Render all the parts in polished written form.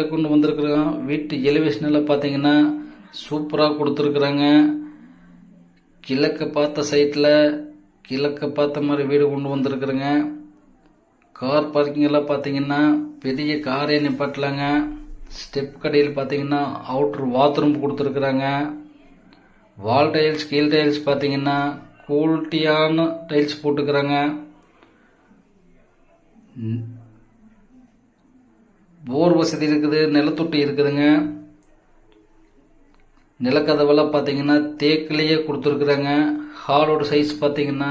சேலை கொண்டு வந்திருக்கிறோம். வீட்டு எலிவேஷனில் பார்த்தீங்கன்னா சூப்பராக கொடுத்துருக்குறாங்க. கிழக்க பார்த்த சைட்டில் கிழக்க பார்த்த மாதிரி வீடு கொண்டு வந்திருக்குறேங்க. கார் பார்க்கிங்கெல்லாம் பார்த்தீங்கன்னா பெரிய காரே நிப்பாட்டலாங்க. ஸ்டெப் கடையில் பார்த்தீங்கன்னா அவுட்ரு பாத்ரூம் கொடுத்துருக்குறாங்க. வால் டைல்ஸ் கீழ் டைல்ஸ் பார்த்தீங்கன்னா குவாலிட்டியான டைல்ஸ் போட்டுக்கிறாங்க. போர் வசதி இருக்குது, நிலத்தொட்டி இருக்குதுங்க. நிலக்கதவெல்லாம் பார்த்தீங்கன்னா தேக்கிலேயே கொடுத்துருக்குறாங்க. ஹாலோட சைஸ் பார்த்தீங்கன்னா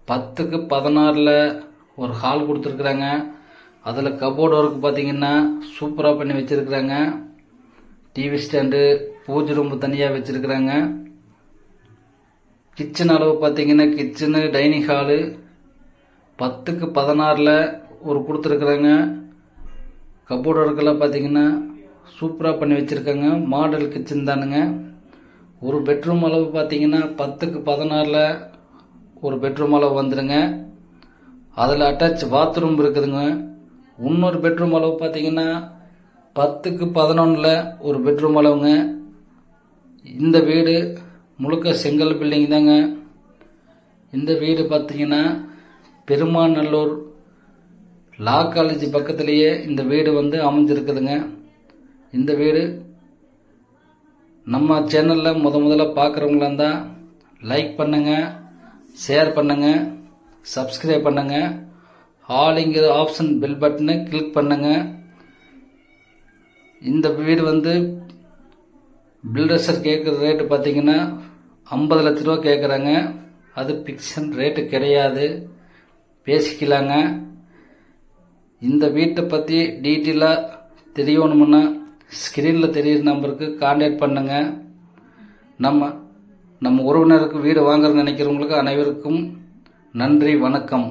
10க்கு 16 ஒரு ஹால் கொடுத்துருக்குறாங்க. அதில் கபோர்டு ஒர்க் பார்த்தீங்கன்னா சூப்பராக பண்ணி வச்சுருக்குறாங்க. டிவி ஸ்டாண்டு, பூஜை ரூம் தனியாக வச்சுருக்குறாங்க. கிச்சன் அளவு பார்த்தீங்கன்னா கிச்சனு டைனிங் ஹாலு 10க்கு 16 ஒரு கொடுத்துருக்குறாங்க. கபோர்டு ஒர்க்கெல்லாம் பார்த்தீங்கன்னா சூப்பராக பண்ணி வச்சுருக்காங்க. மாடல் கிச்சன் தானுங்க. ஒரு பெட்ரூம் அளவு பார்த்தீங்கன்னா 10க்கு 16 ஒரு பெட்ரூம் அளவு வந்துடுங்க. அதில் அட்டாச் பாத்ரூம் இருக்குதுங்க. இன்னொரு பெட்ரூம் அளவு பார்த்தீங்கன்னா 10க்கு 11 ஒரு பெட்ரூம் அளவுங்க. இந்த வீடு முழுக்க செங்கல் பில்டிங் தாங்க. இந்த வீடு பார்த்தீங்கன்னா பெருமாநல்லூர் லா காலேஜ் பக்கத்திலேயே இந்த வீடு அமைஞ்சிருக்குதுங்க. இந்த வீடு நம்ம சேனலில் முதல்ல பார்க்குறவங்களா இருந்தால் லைக் பண்ணுங்கள், ஷேர் பண்ணுங்கள், சப்ஸ்கிரைப் பண்ணுங்கள், ஆளுங்கிற ஆப்ஷன் பெல் பட்டனை கிளிக் பண்ணுங்கள். இந்த வீடு பில்டர்ஸர் கேட்குற ரேட்டு பார்த்தீங்கன்னா 50 லட்ச ரூபா கேட்குறாங்க. அது பிக்சன் ரேட்டு கிடையாது, பேசிக்கலாங்க. இந்த வீட்டை பற்றி டீட்டெயிலாக தெரியணுமுன்னா ஸ்க்ரீனில் தெரிகிற நம்பருக்கு கான்டாக்ட் பண்ணுங்க. நம்ம உறவினருக்கு வீடு வாங்குற நினைக்கிறவங்களுக்கு அனைவருக்கும் நன்றி, வணக்கம்.